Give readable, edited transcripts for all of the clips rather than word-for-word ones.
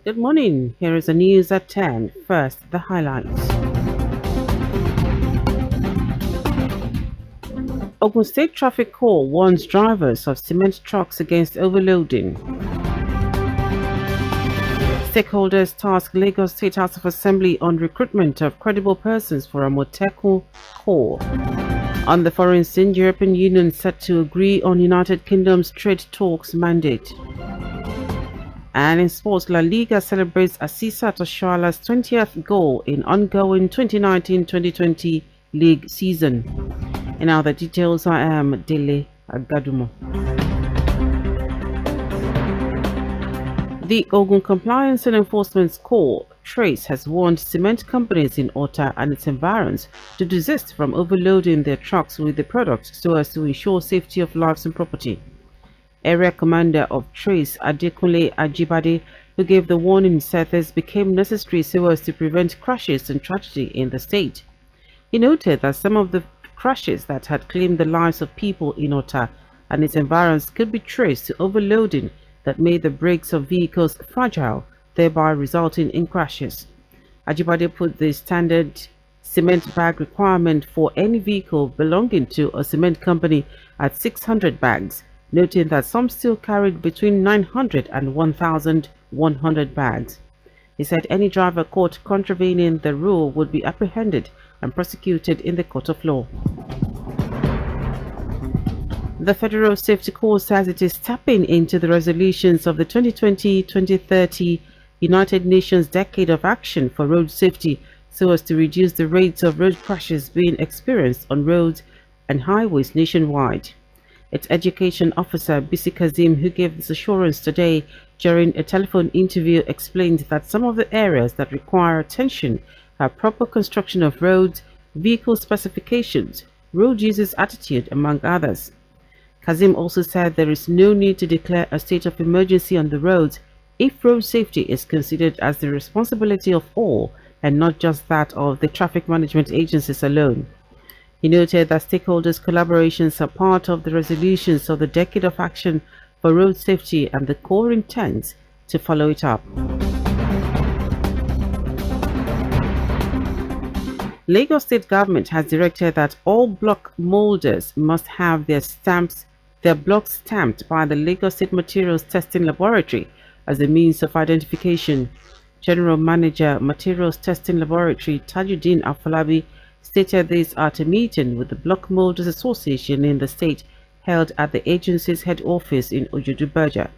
Good morning. Here is the news at 10. First, the highlights. Ogun State Traffic Corps warns drivers of cement trucks against overloading. Stakeholders task Lagos State House of Assembly on recruitment of credible persons for a Moteco Corps. On the foreign scene, European Union set to agree on United Kingdom's trade talks mandate. And in sports, La Liga celebrates Asisa Toshuala's 20th goal in ongoing 2019-2020 league season. In other details, I am Dele Agadumo. The Ogun Compliance and Enforcement Corps, Trace, has warned cement companies in Ota and its environs to desist from overloading their trucks with the product so as to ensure safety of lives and property. Area Commander of Trace, Adekunle Ajibade, who gave the warning, said this became necessary so as to prevent crashes and tragedy in the state. He noted that some of the crashes that had claimed the lives of people in Ota and its environs could be traced to overloading that made the brakes of vehicles fragile, thereby resulting in crashes. Ajibade put the standard cement bag requirement for any vehicle belonging to a cement company at 600 bags, noting that some still carried between 900 and 1,100 bags. He said any driver caught contravening the rule would be apprehended and prosecuted in the court of law. The Federal Safety Corps says it is tapping into the resolutions of the 2020-2030 United Nations Decade of Action for Road Safety so as to reduce the rates of road crashes being experienced on roads and highways nationwide. Its education officer, Bisi Kazim, who gave this assurance today during a telephone interview, explained that some of the areas that require attention are proper construction of roads, vehicle specifications, road users' attitude, among others. Kazim also said there is no need to declare a state of emergency on the roads if road safety is considered as the responsibility of all and not just that of the traffic management agencies alone. He noted that stakeholders' collaborations are part of the resolutions of the Decade of Action for Road Safety and the Corps intends to follow it up. Lagos State Government has directed that all block molders must have their blocks stamped by the Lagos State Materials Testing Laboratory as a means of identification. General Manager, Materials Testing Laboratory, Tajuddin Afolabi, stated this at a meeting with the Block Molders Association in the state held at the agency's head office in Ojudu-Berja.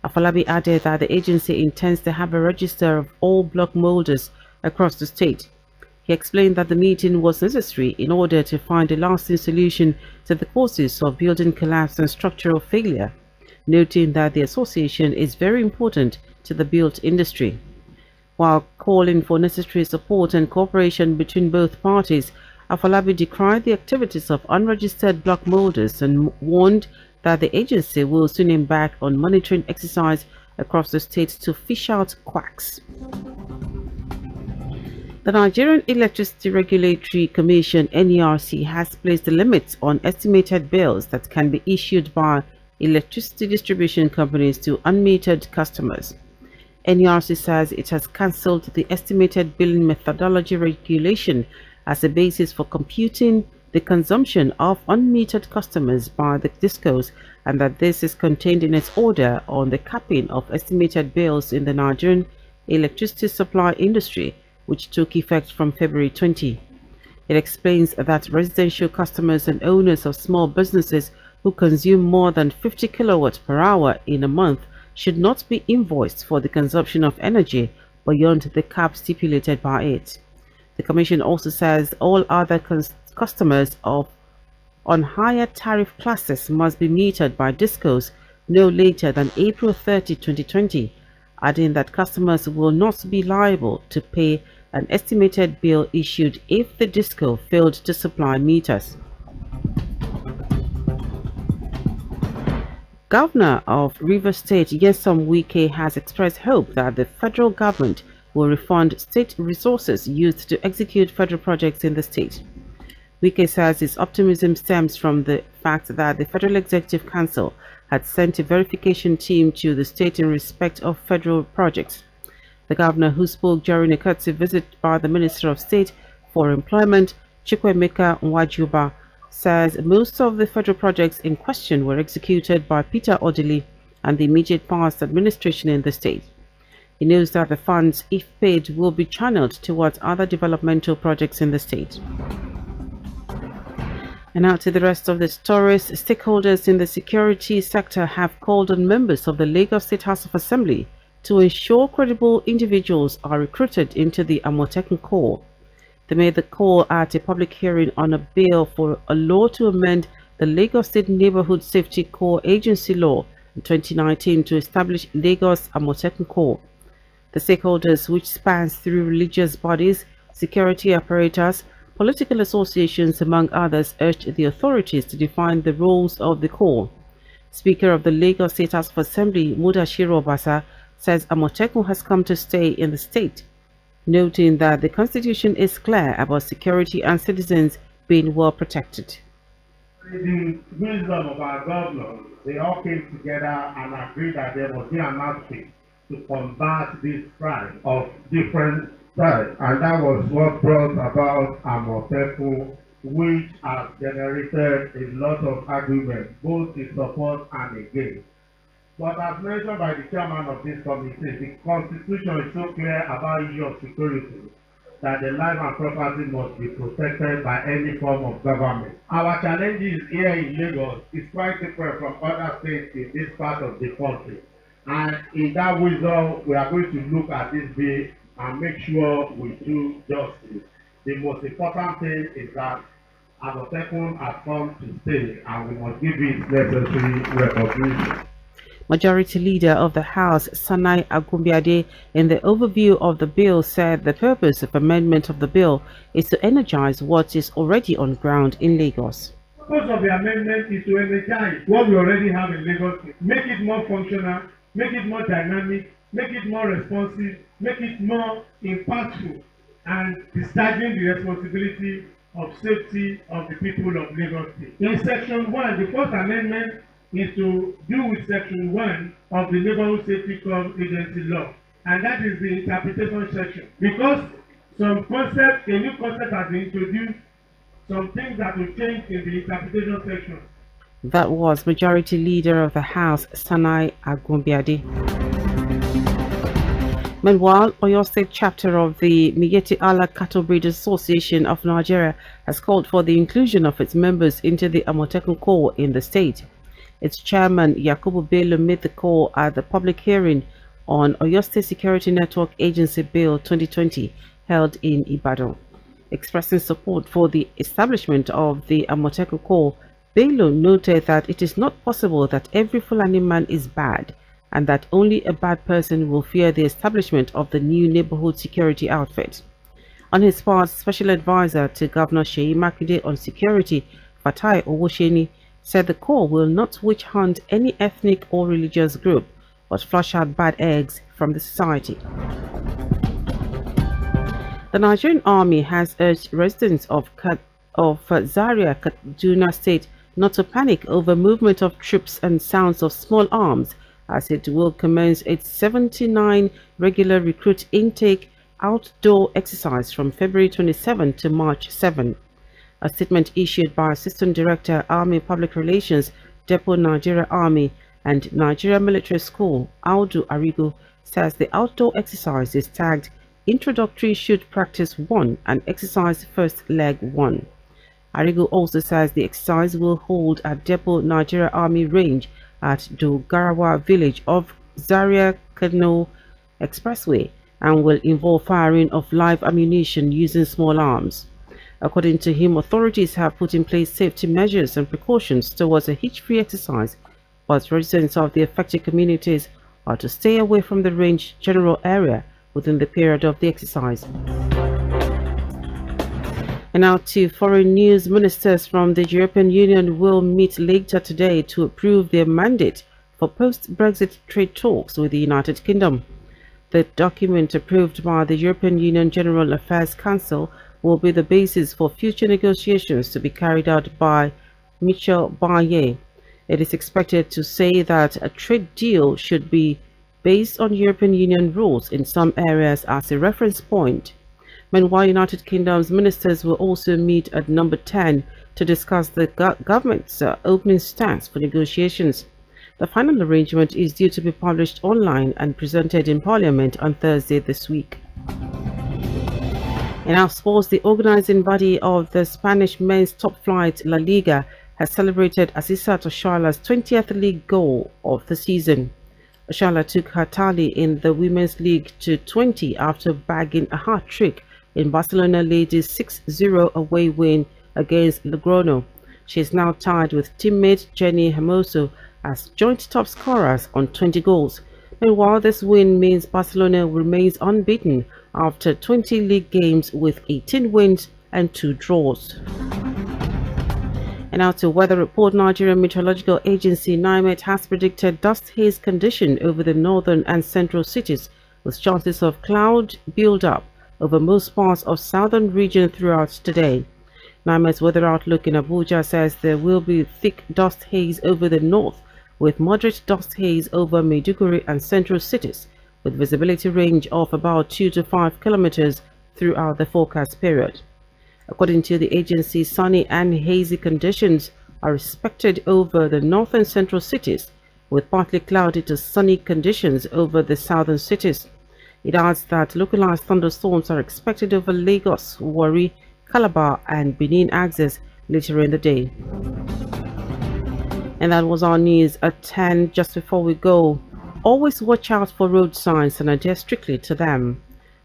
Afolabi added that the agency intends to have a register of all block molders across the state. He explained that the meeting was necessary in order to find a lasting solution to the causes of building collapse and structural failure, noting that the association is very important to the built industry. While calling for necessary support and cooperation between both parties, Afolabi decried the activities of unregistered block molders and warned that the agency will soon embark on monitoring exercise across the state to fish out quacks. The Nigerian Electricity Regulatory Commission (NERC) has placed limits on estimated bills that can be issued by electricity distribution companies to unmetered customers. NERC says it has cancelled the estimated billing methodology regulation as a basis for computing the consumption of unmetered customers by the discos, and that this is contained in its order on the capping of estimated bills in the Nigerian electricity supply industry, which took effect from February 20. It explains that residential customers and owners of small businesses who consume more than 50 kilowatts per hour in a month should not be invoiced for the consumption of energy beyond the cap stipulated by it. The Commission also says all other customers on higher tariff classes must be metered by discos no later than April 30, 2020, adding that customers will not be liable to pay an estimated bill issued if the disco failed to supply meters. Governor of Rivers State, Nyesom Wike, has expressed hope that the federal government will refund state resources used to execute federal projects in the state. Wike says his optimism stems from the fact that the Federal Executive Council had sent a verification team to the state in respect of federal projects. The governor, who spoke during a courtesy visit by the Minister of State for Employment, Chukwuemeka Nwajuba, says most of the federal projects in question were executed by Peter Odili and the immediate past administration in the state. He knows that the funds, if paid, will be channeled towards other developmental projects in the state. And now to the rest of the stories. Stakeholders in the security sector have called on members of the Lagos State House of Assembly to ensure credible individuals are recruited into the Amotekun Corps. They made the call at a public hearing on a bill for a law to amend the Lagos State Neighborhood Safety Corps Agency Law in 2019 to establish Lagos Amotekun Corps. The stakeholders, which spans through religious bodies, security apparatus, political associations, among others, urged the authorities to define the roles of the Corps. Speaker of the Lagos State House of Assembly, Mudashiru Obasa, says Amotekun has come to stay in the state, noting that the constitution is clear about security and citizens being well protected. The wisdom of our governors, they all came together and agreed that there must be an outfit to combat this crime of different types, and that was what brought about Amotekun, which has generated a lot of arguments, both in support and against. But as mentioned by the chairman of this committee, the constitution is so clear about issue of security that the life and property must be protected by any form of government. Our challenges here in Lagos is quite different from other states in this part of the country. And in that wisdom, we are going to look at this bill and make sure we do justice. The most important thing is that Amotekun has come to stay, and we must give it necessary recognition. Majority Leader of the House, Sanai Agumbiade, in the overview of the bill, said the purpose of amendment of the bill is to energize what is already on ground in Lagos. The purpose of the amendment is to energize what we already have in Lagos, make it more functional, make it more dynamic, make it more responsive, make it more impactful, and discharging the responsibility of safety of the people of Lagos State. In Section 1, the first amendment is to do with Section 1 of the Neighborhood Safety Corps Agency Law, and that is the interpretation section. Because a new concept has been introduced, some things that will change in the interpretation section. That was Majority Leader of the House, Sanai Agumbiade. Meanwhile, Oyo State chapter of the Miyetti Allah Cattle Breeders Association of Nigeria has called for the inclusion of its members into the Amotekun Corps in the state. Its chairman, Yakubu Bello, made the call at the public hearing on Oyo State Security Network Agency Bill 2020 held in Ibadan. Expressing support for the establishment of the Amotekun Corps, Bello noted that it is not possible that every Fulani man is bad, and that only a bad person will fear the establishment of the new neighborhood security outfit. On his part, Special Advisor to Governor Seyi Makinde on Security, Fatai Owosheni, said the Corps will not witch hunt any ethnic or religious group, but flush out bad eggs from the society. The Nigerian Army has urged residents of Zaria, Kaduna State, not to panic over movement of troops and sounds of small arms, as it will commence its 79 regular recruit intake outdoor exercise from February 27 to March 7. A statement issued by Assistant Director, Army Public Relations, Depot Nigeria Army and Nigeria Military School, Audu Arigo, says the outdoor exercise is tagged Introductory Shoot Practice 1 and Exercise First Leg 1. Arigo also says the exercise will hold at Depot Nigeria Army Range at Dogarawa village of Zaria Kano Expressway and will involve firing of live ammunition using small arms. According to him, authorities have put in place safety measures and precautions towards a hitch-free exercise, but residents of the affected communities are to stay away from the range general area within the period of the exercise. And now to foreign news. Ministers from the European Union will meet later today to approve their mandate for post-Brexit trade talks with the United Kingdom. The document approved by the European Union General Affairs Council will be the basis for future negotiations to be carried out by Michel Barnier. It is expected to say that a trade deal should be based on European Union rules in some areas as a reference point. Meanwhile, United Kingdom's ministers will also meet at number 10 to discuss the government's opening stance for negotiations. The final arrangement is due to be published online and presented in Parliament on Thursday this week. In our sports, the organizing body of the Spanish men's top flight La Liga has celebrated Asisat Oshala's 20th league goal of the season. Oshala took her tally in the Women's League to 20 after bagging a hat-trick in Barcelona ladies' 6-0 away win against Logroño. She is now tied with teammate Jenny Hermoso as joint top scorers on 20 goals. Meanwhile, this win means Barcelona remains unbeaten after 20 league games with 18 wins and 2 draws. And now to weather report. Nigerian Meteorological Agency NIMET has predicted dust haze condition over the northern and central cities with chances of cloud build-up over most parts of southern region throughout today. NIMET's weather outlook in Abuja says there will be thick dust haze over the north with moderate dust haze over Maiduguri and central cities with visibility range of about 2 to 5 kilometers throughout the forecast period. According to the agency, sunny and hazy conditions are expected over the north and central cities, with partly cloudy to sunny conditions over the southern cities. It adds that localized thunderstorms are expected over Lagos, Warri, Calabar, and Benin axis later in the day. And that was our news at 10. Just before we go, always watch out for road signs and adhere strictly to them.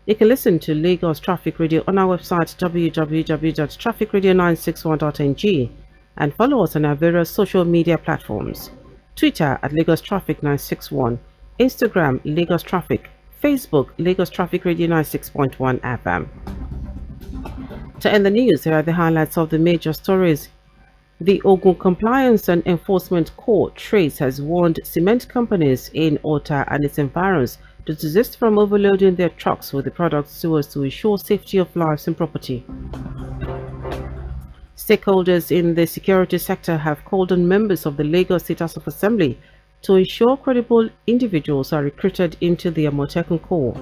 You can listen to Lagos Traffic Radio on our website www.trafficradio961.ng and follow us on our various social media platforms. Twitter at Lagos Traffic 961, Instagram Lagos Traffic, Facebook Lagos Traffic Radio 96.1 FM. To end the news, here are the highlights of the major stories. The Ogun Compliance and Enforcement Court Trace has warned cement companies in Ota and its environs to desist from overloading their trucks with the products so as to ensure safety of lives and property. Stakeholders in the security sector have called on members of the Lagos State House of Assembly to ensure credible individuals are recruited into the Amotekun Corps.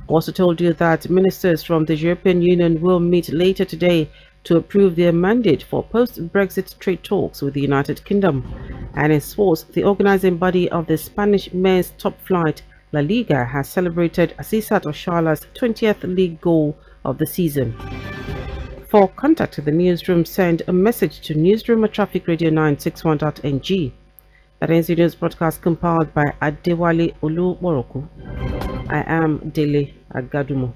Also told you that ministers from the European Union will meet later today to approve their mandate for post-Brexit trade talks with the United Kingdom. And in sports, the organizing body of the Spanish men's top flight La Liga has celebrated Asisat Oshala's 20th league goal of the season. For contact with the newsroom, send a message to newsroom@trafficradio961.ng. That ends the news broadcast compiled by Adewale Olu Moroku. I am Dele Agadumo.